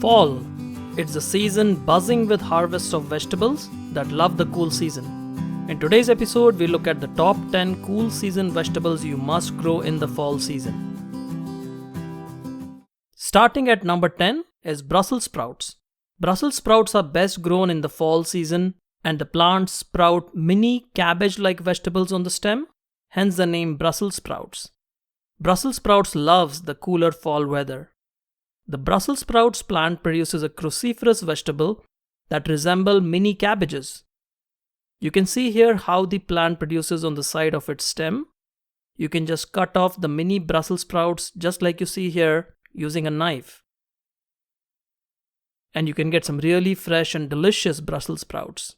Fall. It's the season buzzing with harvests of vegetables that love the cool season. In today's episode, we look at the top 10 cool season vegetables you must grow in the fall season. Starting at number 10 is Brussels sprouts. Brussels sprouts are best grown in the fall season, and the plants sprout mini cabbage-like vegetables on the stem, hence the name Brussels sprouts. Brussels sprouts loves the cooler fall weather. The Brussels sprouts plant produces a cruciferous vegetable that resemble mini cabbages. You can see here how the plant produces on the side of its stem. You can just cut off the mini Brussels sprouts just like you see here using a knife. And you can get some really fresh and delicious Brussels sprouts.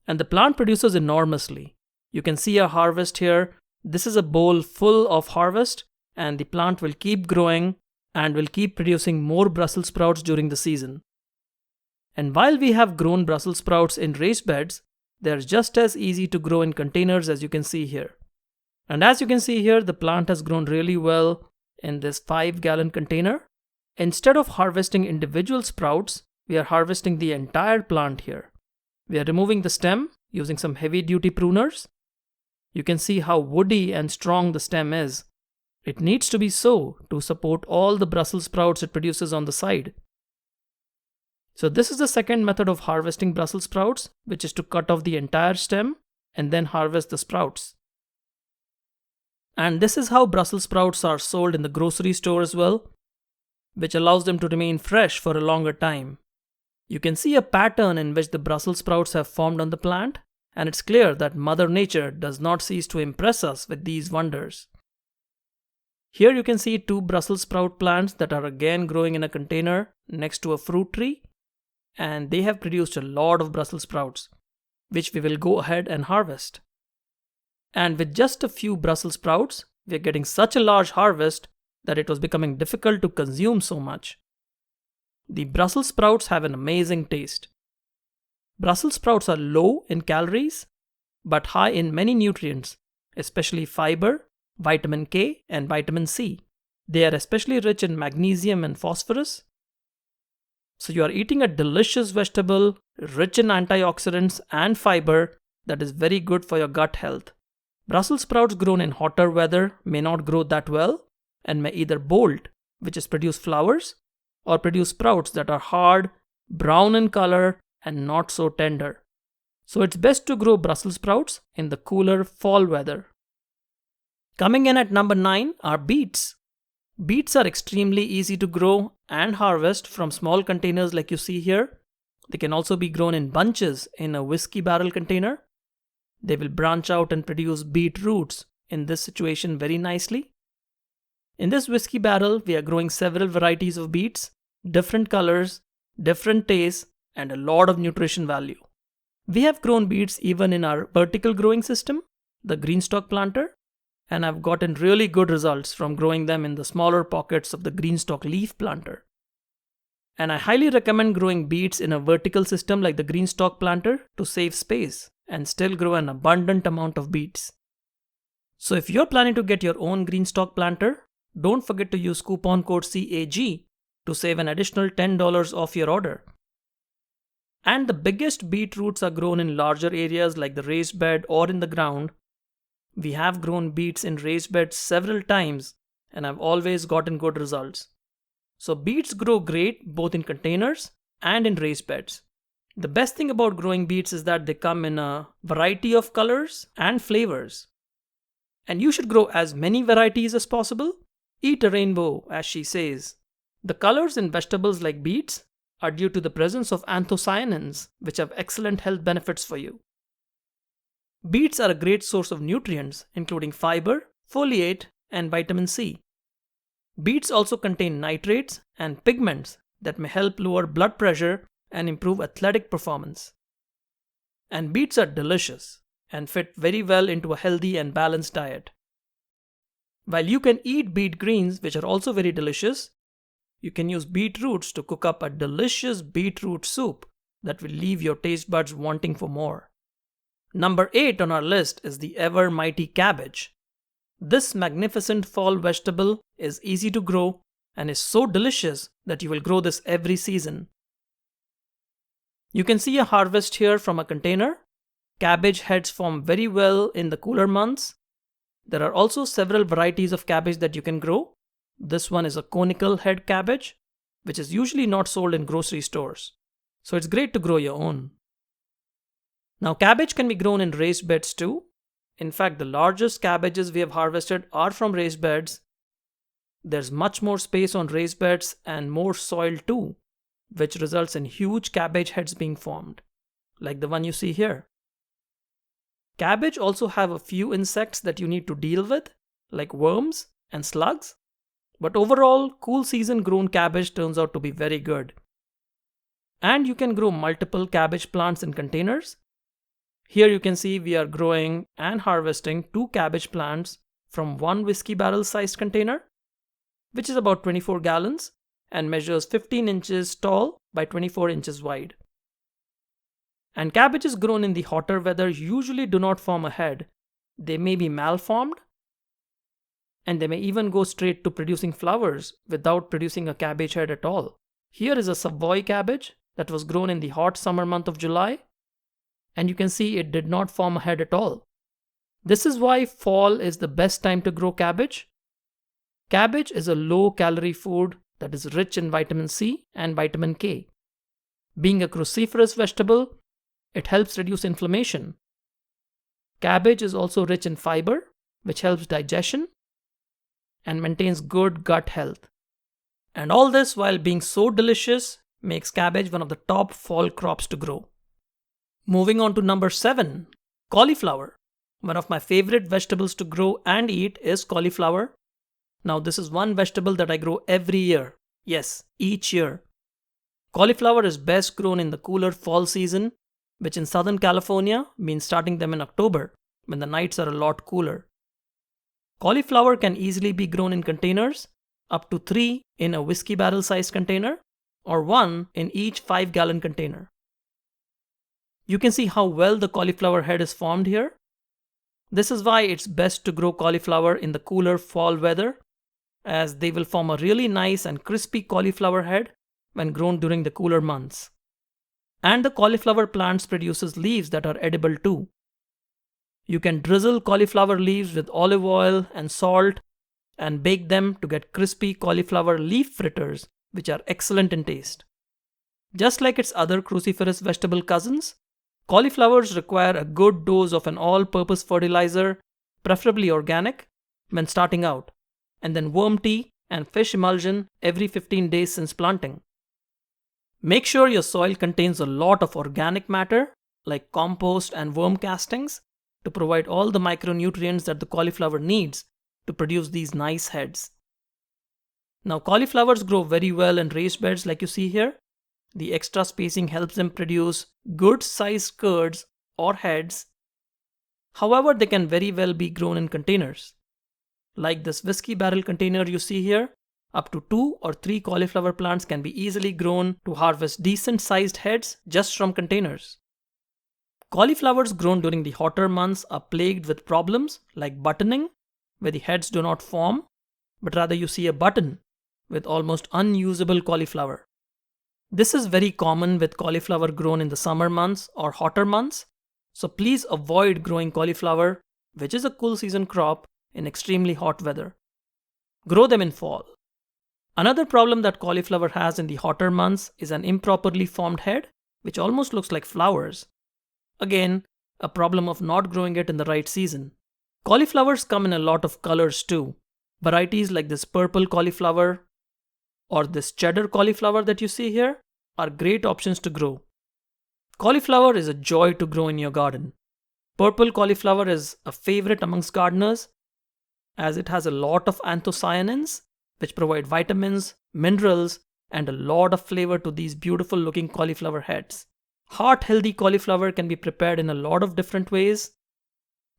And the plant produces enormously. You can see a harvest here. This is a bowl full of harvest, and the plant will keep growing and will keep producing more Brussels sprouts during the season. And while we have grown Brussels sprouts in raised beds, they are just as easy to grow in containers as you can see here. And as you can see here, the plant has grown really well in this 5-gallon container. Instead of harvesting individual sprouts, we are harvesting the entire plant here. We are removing the stem using some heavy-duty pruners. You can see how woody and strong the stem is. It needs to be so to support all the Brussels sprouts it produces on the side. So this is the second method of harvesting Brussels sprouts, which is to cut off the entire stem and then harvest the sprouts. And this is how Brussels sprouts are sold in the grocery store as well, which allows them to remain fresh for a longer time. You can see a pattern in which the Brussels sprouts have formed on the plant, and it's clear that Mother Nature does not cease to impress us with these wonders. Here you can see 2 Brussels sprout plants that are again growing in a container next to a fruit tree, and they have produced a lot of Brussels sprouts, which we will go ahead and harvest. And with just a few Brussels sprouts, we are getting such a large harvest that it was becoming difficult to consume so much. The Brussels sprouts have an amazing taste. Brussels sprouts are low in calories, but high in many nutrients, especially fiber, vitamin K, and vitamin C. They are especially rich in magnesium and phosphorus. So you are eating a delicious vegetable rich in antioxidants and fiber that is very good for your gut health. Brussels sprouts grown in hotter weather may not grow that well and may either bolt, which is produce flowers, or produce sprouts that are hard, brown in color, and not so tender. So it's best to grow Brussels sprouts in the cooler fall weather. Coming in at number 9 are beets. Beets are extremely easy to grow and harvest from small containers like you see here. They can also be grown in bunches in a whiskey barrel container. They will branch out and produce beet roots in this situation very nicely. In this whiskey barrel, we are growing several varieties of beets, different colors, different tastes, and a lot of nutrition value. We have grown beets even in our vertical growing system, the greenstock planter, and I've gotten really good results from growing them in the smaller pockets of the greenstock leaf planter. And I highly recommend growing beets in a vertical system like the greenstock planter to save space and still grow an abundant amount of beets. So if you're planning to get your own greenstock planter, don't forget to use coupon code CAG to save an additional $10 off your order. And the biggest beet roots are grown in larger areas like the raised bed or in the ground. We have grown beets in raised beds several times and I've always gotten good results. So beets grow great both in containers and in raised beds. The best thing about growing beets is that they come in a variety of colors and flavors. And you should grow as many varieties as possible. Eat a rainbow, as she says. The colors in vegetables like beets are due to the presence of anthocyanins, which have excellent health benefits for you. Beets are a great source of nutrients, including fiber, folate, and vitamin C. Beets also contain nitrates and pigments that may help lower blood pressure and improve athletic performance. And beets are delicious and fit very well into a healthy and balanced diet. While you can eat beet greens, which are also very delicious, you can use beet roots to cook up a delicious beetroot soup that will leave your taste buds wanting for more. Number 8 on our list is the ever mighty cabbage. This magnificent fall vegetable is easy to grow and is so delicious that you will grow this every season. You can see a harvest here from a container. Cabbage heads form very well in the cooler months. There are also several varieties of cabbage that you can grow. This one is a conical head cabbage, which is usually not sold in grocery stores. So it's great to grow your own. Now cabbage can be grown in raised beds too. In fact, the largest cabbages we have harvested are from raised beds. There's much more space on raised beds and more soil too, which results in huge cabbage heads being formed, like the one you see here. Cabbage also have a few insects that you need to deal with, like worms and slugs. But overall, cool season grown cabbage turns out to be very good. And you can grow multiple cabbage plants in containers. Here you can see we are growing and harvesting 2 cabbage plants from one whiskey barrel sized container, which is about 24 gallons and measures 15 inches tall by 24 inches wide. And cabbages grown in the hotter weather usually do not form a head. They may be malformed, and they may even go straight to producing flowers without producing a cabbage head at all. Here is a Savoy cabbage that was grown in the hot summer month of July, and you can see it did not form a head at all. This is why fall is the best time to grow cabbage. Cabbage is a low-calorie food that is rich in vitamin C and vitamin K. Being a cruciferous vegetable, it helps reduce inflammation. Cabbage is also rich in fiber, which helps digestion and maintains good gut health. And all this, while being so delicious, makes cabbage one of the top fall crops to grow. Moving on to number 7, cauliflower. One of my favorite vegetables to grow and eat is cauliflower. Now this is one vegetable that I grow every year. Yes, each year. Cauliflower is best grown in the cooler fall season, which in Southern California means starting them in October, when the nights are a lot cooler. Cauliflower can easily be grown in containers, up to 3 in a whiskey barrel sized container, or 1 in each 5-gallon container. You can see how well the cauliflower head is formed here. This is why it's best to grow cauliflower in the cooler fall weather, as they will form a really nice and crispy cauliflower head when grown during the cooler months. And the cauliflower plants produces leaves that are edible too. You can drizzle cauliflower leaves with olive oil and salt and bake them to get crispy cauliflower leaf fritters, which are excellent in taste. Just like its other cruciferous vegetable cousins, cauliflowers require a good dose of an all-purpose fertilizer, preferably organic, when starting out, and then worm tea and fish emulsion every 15 days since planting. Make sure your soil contains a lot of organic matter, like compost and worm castings, to provide all the micronutrients that the cauliflower needs to produce these nice heads. Now cauliflowers grow very well in raised beds like you see here. The extra spacing helps them produce good sized curds or heads. However, they can very well be grown in containers. Like this whiskey barrel container you see here, up to 2 or 3 cauliflower plants can be easily grown to harvest decent sized heads just from containers. Cauliflowers grown during the hotter months are plagued with problems like buttoning, where the heads do not form, but rather you see a button with almost unusable cauliflower. This is very common with cauliflower grown in the summer months or hotter months, so please avoid growing cauliflower, which is a cool season crop, in extremely hot weather. Grow them in fall. Another problem that cauliflower has in the hotter months is an improperly formed head, which almost looks like flowers. Again, a problem of not growing it in the right season. Cauliflowers come in a lot of colors too. Varieties like this purple cauliflower or this cheddar cauliflower that you see here are great options to grow. Cauliflower is a joy to grow in your garden. Purple cauliflower is a favorite amongst gardeners as it has a lot of anthocyanins, which provide vitamins, minerals, and a lot of flavor to these beautiful looking cauliflower heads. Heart-healthy cauliflower can be prepared in a lot of different ways.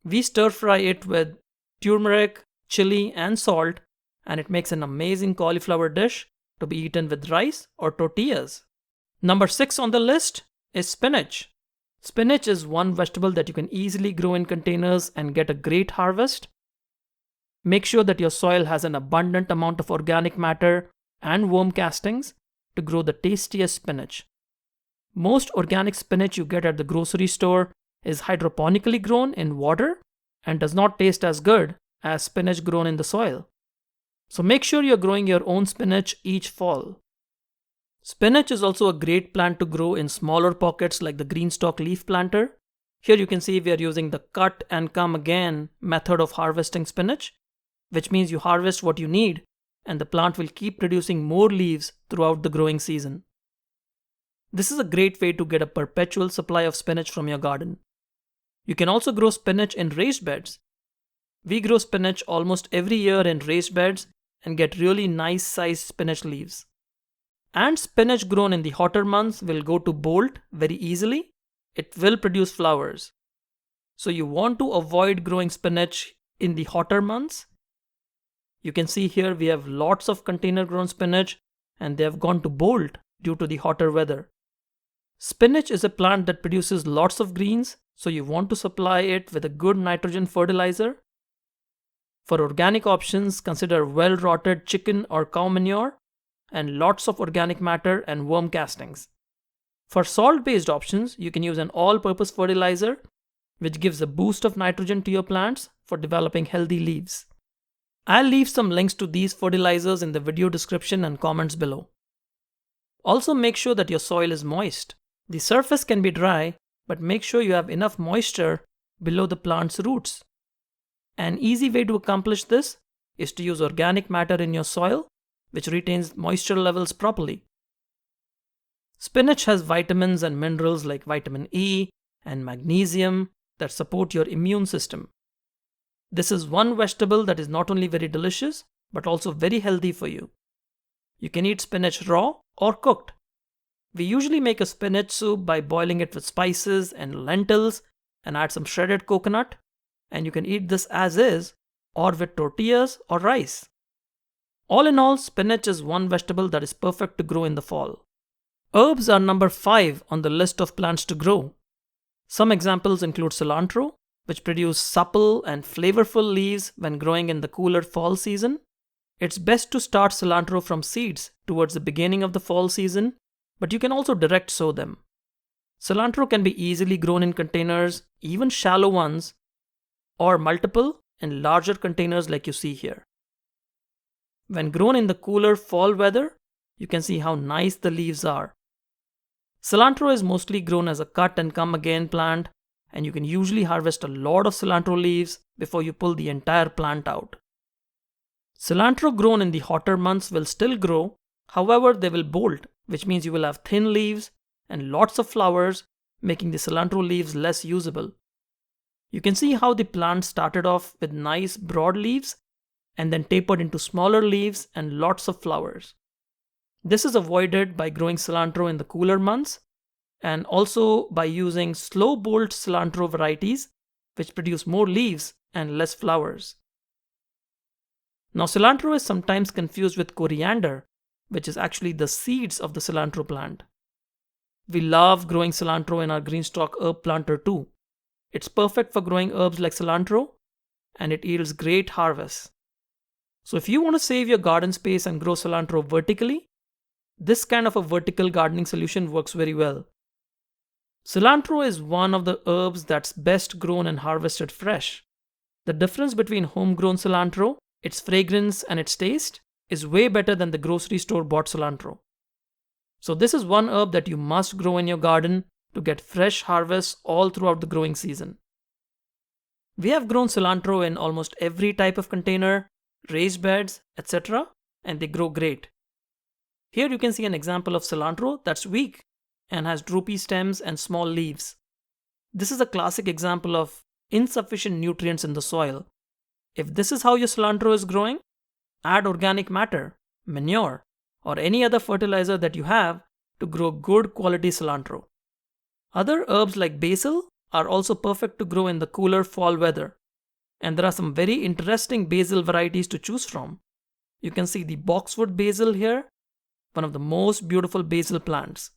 We stir-fry it with turmeric, chili, and salt, and it makes an amazing cauliflower dish to be eaten with rice or tortillas. Number 6 on the list is spinach. Spinach is one vegetable that you can easily grow in containers and get a great harvest. Make sure that your soil has an abundant amount of organic matter and worm castings to grow the tastiest spinach. Most organic spinach you get at the grocery store is hydroponically grown in water and does not taste as good as spinach grown in the soil. So make sure you're growing your own spinach each fall. Spinach is also a great plant to grow in smaller pockets like the green-stalk leaf planter. Here you can see we are using the cut and come again method of harvesting spinach, which means you harvest what you need and the plant will keep producing more leaves throughout the growing season. This is a great way to get a perpetual supply of spinach from your garden. You can also grow spinach in raised beds. We grow spinach almost every year in raised beds and get really nice sized spinach leaves. And spinach grown in the hotter months will go to bolt very easily. It will produce flowers. So you want to avoid growing spinach in the hotter months. You can see here we have lots of container grown spinach and they have gone to bolt due to the hotter weather. Spinach is a plant that produces lots of greens, so you want to supply it with a good nitrogen fertilizer. For organic options, consider well-rotted chicken or cow manure and lots of organic matter and worm castings. For salt-based options, you can use an all-purpose fertilizer, which gives a boost of nitrogen to your plants for developing healthy leaves. I'll leave some links to these fertilizers in the video description and comments below. Also make sure that your soil is moist. The surface can be dry, but make sure you have enough moisture below the plant's roots. An easy way to accomplish this is to use organic matter in your soil, which retains moisture levels properly. Spinach has vitamins and minerals like vitamin E and magnesium that support your immune system. This is one vegetable that is not only very delicious, but also very healthy for you. You can eat spinach raw or cooked. We usually make a spinach soup by boiling it with spices and lentils and add some shredded coconut, and you can eat this as is or with tortillas or rice. All in all, spinach is one vegetable that is perfect to grow in the fall. Herbs are number 5 on the list of plants to grow. Some examples include cilantro, which produce supple and flavorful leaves when growing in the cooler fall season. It's best to start cilantro from seeds towards the beginning of the fall season, but you can also direct sow them. Cilantro can be easily grown in containers, even shallow ones, or multiple in larger containers like you see here. When grown in the cooler fall weather, you can see how nice the leaves are. Cilantro is mostly grown as a cut and come again plant, and you can usually harvest a lot of cilantro leaves before you pull the entire plant out. Cilantro grown in the hotter months will still grow, however they will bolt, which means you will have thin leaves and lots of flowers, making the cilantro leaves less usable. You can see how the plant started off with nice broad leaves and then tapered into smaller leaves and lots of flowers. This is avoided by growing cilantro in the cooler months and also by using slow bolt cilantro varieties, which produce more leaves and less flowers. Now, cilantro is sometimes confused with coriander, which is actually the seeds of the cilantro plant. We love growing cilantro in our green-stalk herb planter too. It's perfect for growing herbs like cilantro, and it yields great harvests. So if you want to save your garden space and grow cilantro vertically, this kind of a vertical gardening solution works very well. Cilantro is one of the herbs that's best grown and harvested fresh. The difference between homegrown cilantro, its fragrance and its taste, is way better than the grocery store bought cilantro. So this is one herb that you must grow in your garden to get fresh harvests all throughout the growing season. We have grown cilantro in almost every type of container, raised beds, etc., and they grow great. Here you can see an example of cilantro that's weak and has droopy stems and small leaves. This is a classic example of insufficient nutrients in the soil. If this is how your cilantro is growing, add organic matter, manure, or any other fertilizer that you have to grow good quality cilantro. Other herbs like basil are also perfect to grow in the cooler fall weather. And there are some very interesting basil varieties to choose from. You can see the boxwood basil here, one of the most beautiful basil plants.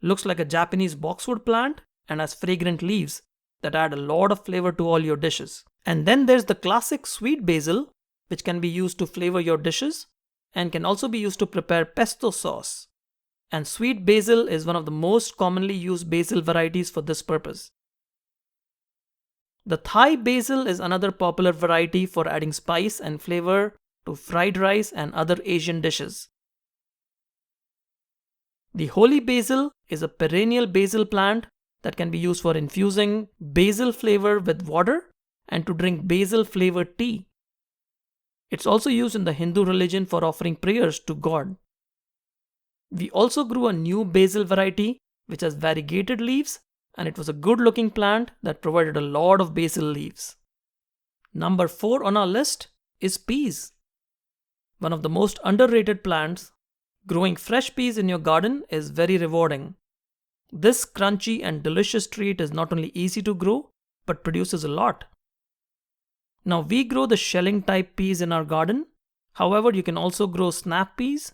Looks like a Japanese boxwood plant and has fragrant leaves that add a lot of flavor to all your dishes. And then there's the classic sweet basil, which can be used to flavor your dishes. and can also be used to prepare pesto sauce. And sweet basil is one of the most commonly used basil varieties for this purpose. The Thai basil is another popular variety for adding spice and flavor to fried rice and other Asian dishes. The holy basil is a perennial basil plant that can be used for infusing basil flavor with water and to drink basil flavored tea. It's also used in the Hindu religion for offering prayers to God. We also grew a new basil variety which has variegated leaves, and it was a good looking plant that provided a lot of basil leaves. Number 4 on our list is peas. One of the most underrated plants. Growing fresh peas in your garden is very rewarding. This crunchy and delicious treat is not only easy to grow, but produces a lot. Now we grow the shelling type peas in our garden. However, you can also grow snap peas.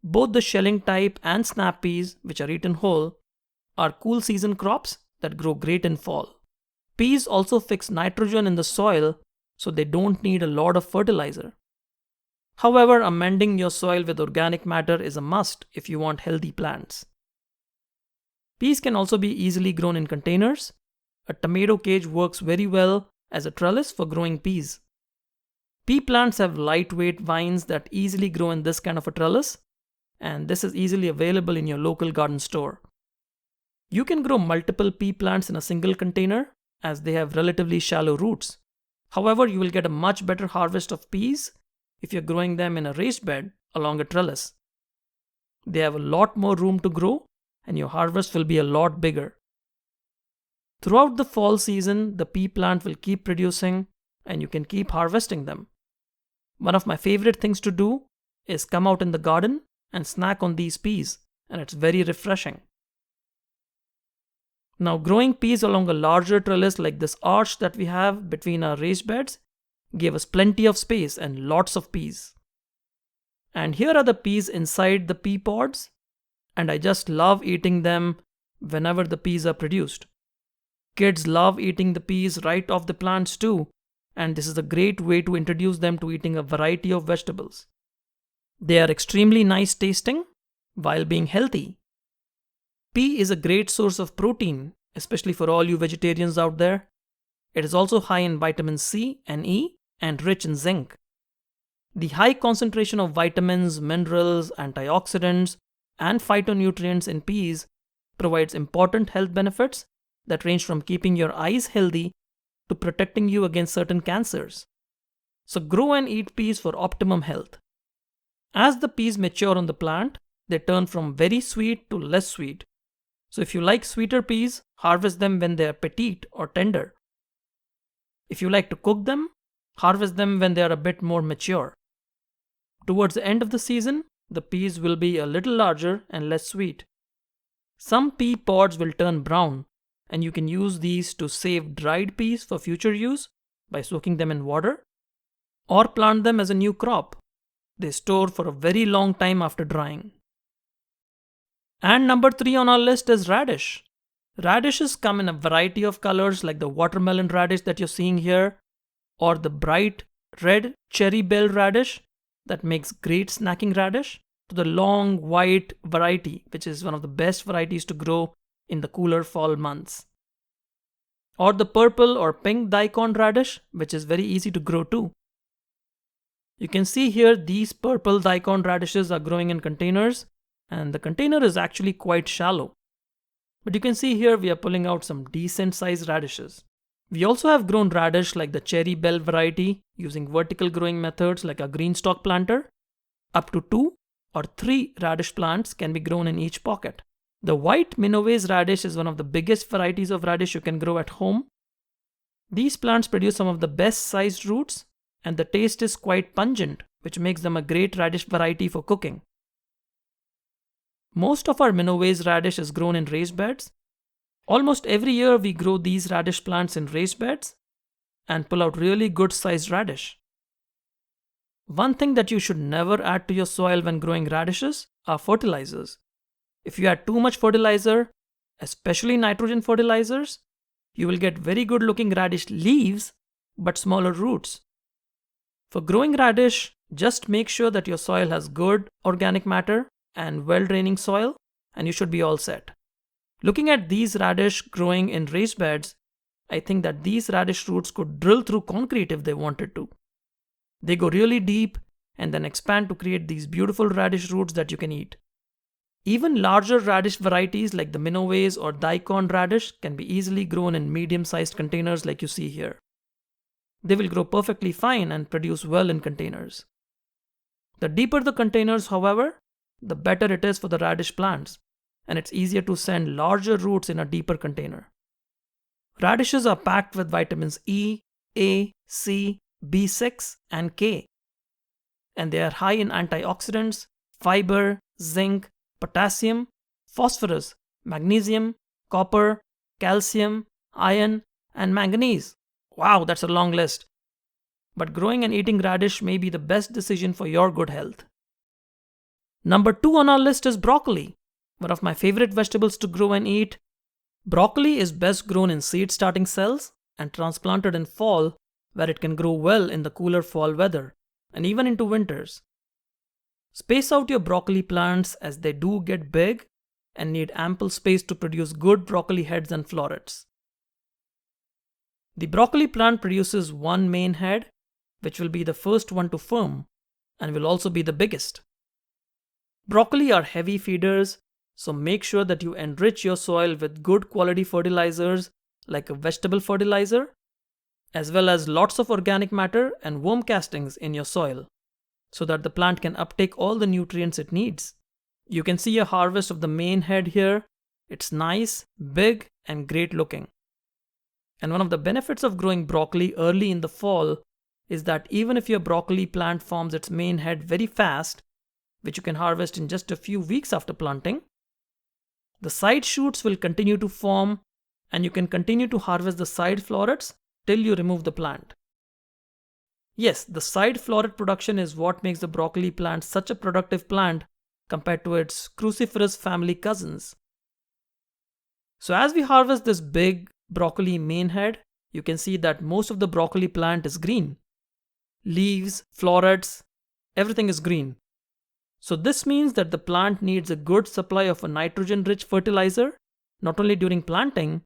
Both the shelling type and snap peas, which are eaten whole, are cool season crops that grow great in fall. Peas also fix nitrogen in the soil, so they don't need a lot of fertilizer. However, amending your soil with organic matter is a must if you want healthy plants. Peas can also be easily grown in containers. A tomato cage works very well as a trellis for growing peas. Pea plants have lightweight vines that easily grow in this kind of a trellis, and this is easily available in your local garden store. You can grow multiple pea plants in a single container as they have relatively shallow roots. However, you will get a much better harvest of peas if you're growing them in a raised bed along a trellis. They have a lot more room to grow and your harvest will be a lot bigger. Throughout the fall season, the pea plant will keep producing and you can keep harvesting them. One of my favorite things to do is come out in the garden and snack on these peas, and it's very refreshing. Now, growing peas along a larger trellis like this arch that we have between our raised beds gave us plenty of space and lots of peas. And here are the peas inside the pea pods, and I just love eating them whenever the peas are produced. Kids love eating the peas right off the plants too, and this is a great way to introduce them to eating a variety of vegetables. They are extremely nice tasting while being healthy. Pea is a great source of protein, especially for all you vegetarians out there. It is also high in vitamin C and E and rich in zinc. The high concentration of vitamins, minerals, antioxidants, and phytonutrients in peas provides important health benefits that range from keeping your eyes healthy to protecting you against certain cancers. So grow and eat peas for optimum health. As the peas mature on the plant, they turn from very sweet to less sweet. So if you like sweeter peas, harvest them when they are petite or tender. If you like to cook them, harvest them when they are a bit more mature. Towards the end of the season, the peas will be a little larger and less sweet. Some pea pods will turn brown, and you can use these to save dried peas for future use by soaking them in water, or plant them as a new crop. They store for a very long time after drying. And number 3 on our list is radish. Radishes come in a variety of colors like the watermelon radish that you're seeing here, or the bright red cherry bell radish that makes great snacking radish, to the long white variety, which is one of the best varieties to grow in the cooler fall months. Or the purple or pink daikon radish, which is very easy to grow too. You can see here these purple daikon radishes are growing in containers, and the container is actually quite shallow. But you can see here we are pulling out some decent sized radishes. We also have grown radish like the cherry bell variety using vertical growing methods like a green stalk planter. Up to 2 or 3 radish plants can be grown in each pocket. The white Minoves radish is one of the biggest varieties of radish you can grow at home. These plants produce some of the best sized roots, and the taste is quite pungent, which makes them a great radish variety for cooking. Most of our Minoves radish is grown in raised beds. Almost every year we grow these radish plants in raised beds and pull out really good sized radish. One thing that you should never add to your soil when growing radishes are fertilizers. If you add too much fertilizer, especially nitrogen fertilizers, you will get very good looking radish leaves but smaller roots. For growing radish, Just make sure that your soil has good organic matter and well-draining soil, and you should be all set. Looking at these radish growing in raised beds, I think that these radish roots could drill through concrete if they wanted to. They go really deep and then expand to create these beautiful radish roots that you can eat. Even larger radish varieties like the Minoves or daikon radish can be easily grown in medium-sized containers like you see here. They will grow perfectly fine and produce well in containers. The deeper the containers, however, the better it is for the radish plants, and it's easier to send larger roots in a deeper container. Radishes are packed with vitamins E, A, C, B6, and K, and they are high in antioxidants, fiber, zinc, potassium, phosphorus, magnesium, copper, calcium, iron, and manganese. Wow, that's a long list. But growing and eating radish may be the best decision for your good health. Number 2 on our list is broccoli, one of my favorite vegetables to grow and eat. Broccoli is best grown in seed starting cells and transplanted in fall, where it can grow well in the cooler fall weather and even into winters. Space out your broccoli plants as they do get big and need ample space to produce good broccoli heads and florets. The broccoli plant produces one main head, which will be the first one to form and will also be the biggest. Broccoli are heavy feeders, so make sure that you enrich your soil with good quality fertilizers like a vegetable fertilizer, as well as lots of organic matter and worm castings in your soil, so that the plant can uptake all the nutrients it needs. You can see a harvest of the main head here. It's nice, big, and great looking. And one of the benefits of growing broccoli early in the fall is that even if your broccoli plant forms its main head very fast, which you can harvest in just a few weeks after planting, the side shoots will continue to form and you can continue to harvest the side florets till you remove the plant. Yes, the side floret production is what makes the broccoli plant such a productive plant compared to its cruciferous family cousins. So as we harvest this big broccoli main head, you can see that most of the broccoli plant is green. Leaves, florets, everything is green. So this means that the plant needs a good supply of a nitrogen-rich fertilizer, not only during planting,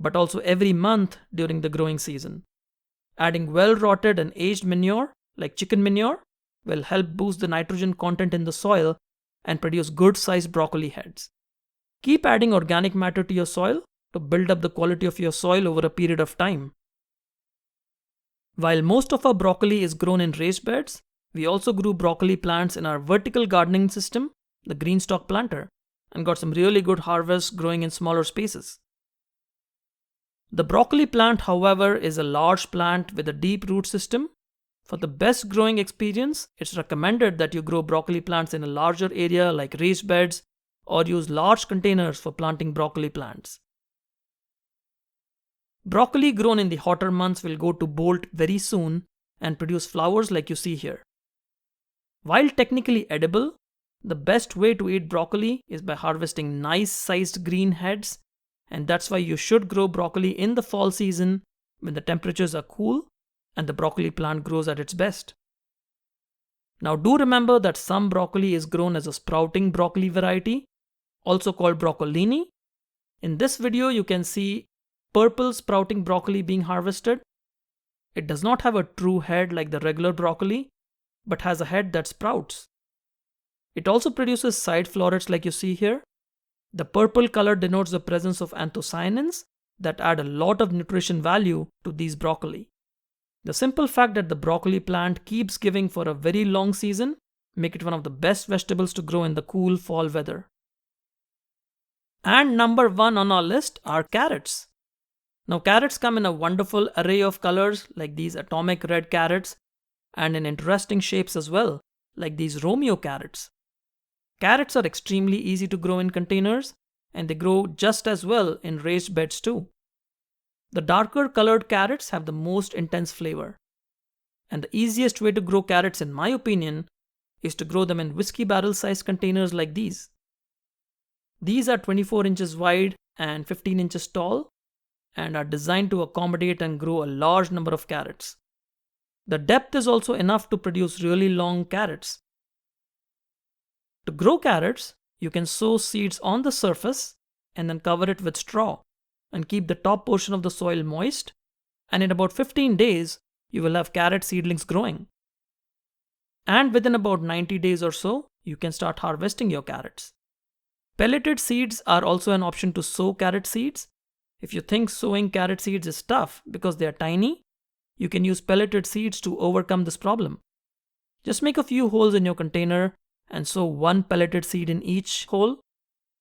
but also every month during the growing season. Adding well-rotted and aged manure, like chicken manure, will help boost the nitrogen content in the soil and produce good-sized broccoli heads. Keep adding organic matter to your soil to build up the quality of your soil over a period of time. While most of our broccoli is grown in raised beds, we also grew broccoli plants in our vertical gardening system, the greenstock planter, and got some really good harvests growing in smaller spaces. The broccoli plant, however, is a large plant with a deep root system. For the best growing experience, it's recommended that you grow broccoli plants in a larger area like raised beds or use large containers for planting broccoli plants. Broccoli grown in the hotter months will go to bolt very soon and produce flowers like you see here. While technically edible, the best way to eat broccoli is by harvesting nice sized green heads, and that's why you should grow broccoli in the fall season when the temperatures are cool and the broccoli plant grows at its best. Now do remember that some broccoli is grown as a sprouting broccoli variety, also called broccolini. In this video you can see purple sprouting broccoli being harvested. It does not have a true head like the regular broccoli, but has a head that sprouts. It also produces side florets like you see here. The purple color denotes the presence of anthocyanins that add a lot of nutrition value to these broccoli. The simple fact that the broccoli plant keeps giving for a very long season make it one of the best vegetables to grow in the cool fall weather. And number 1 on our list are carrots. Now carrots come in a wonderful array of colors like these atomic red carrots and in interesting shapes as well like these Romeo carrots. Carrots are extremely easy to grow in containers and they grow just as well in raised beds too. The darker colored carrots have the most intense flavor. And the easiest way to grow carrots in my opinion is to grow them in whiskey barrel sized containers like these. These are 24 inches wide and 15 inches tall and are designed to accommodate and grow a large number of carrots. The depth is also enough to produce really long carrots. To grow carrots, you can sow seeds on the surface and then cover it with straw and keep the top portion of the soil moist, and in about 15 days, you will have carrot seedlings growing. And within about 90 days or so, you can start harvesting your carrots. Pelleted seeds are also an option to sow carrot seeds. If you think sowing carrot seeds is tough because they are tiny, you can use pelleted seeds to overcome this problem. Just make a few holes in your container and sow one pelleted seed in each hole.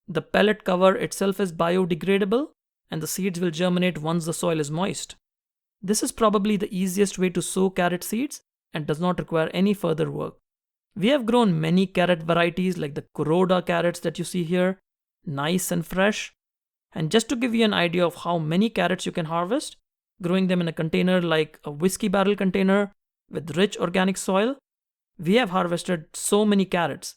The pellet cover itself is biodegradable and the seeds will germinate once the soil is moist. This is probably the easiest way to sow carrot seeds and does not require any further work. We have grown many carrot varieties like the Kuroda carrots that you see here, nice and fresh. And just to give you an idea of how many carrots you can harvest, growing them in a container like a whiskey barrel container with rich organic soil, we have harvested so many carrots.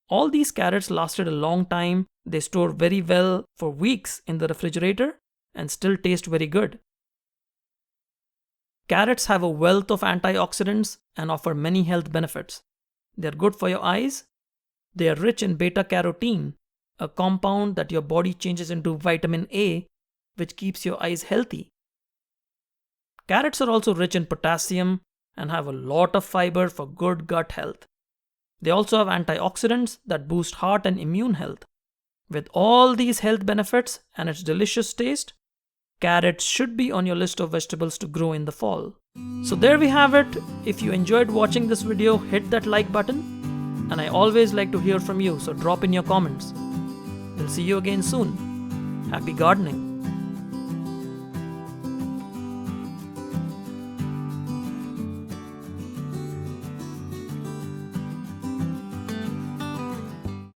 All these carrots lasted a long time. They store very well for weeks in the refrigerator and still taste very good. Carrots have a wealth of antioxidants and offer many health benefits. They are good for your eyes. They are rich in beta-carotene, a compound that your body changes into vitamin A, which keeps your eyes healthy. Carrots are also rich in potassium and have a lot of fiber for good gut health. They also have antioxidants that boost heart and immune health. With all these health benefits and its delicious taste, carrots should be on your list of vegetables to grow in the fall. So there we have it. If you enjoyed watching this video, hit that like button. And I always like to hear from you, so drop in your comments. We'll see you again soon. Happy gardening.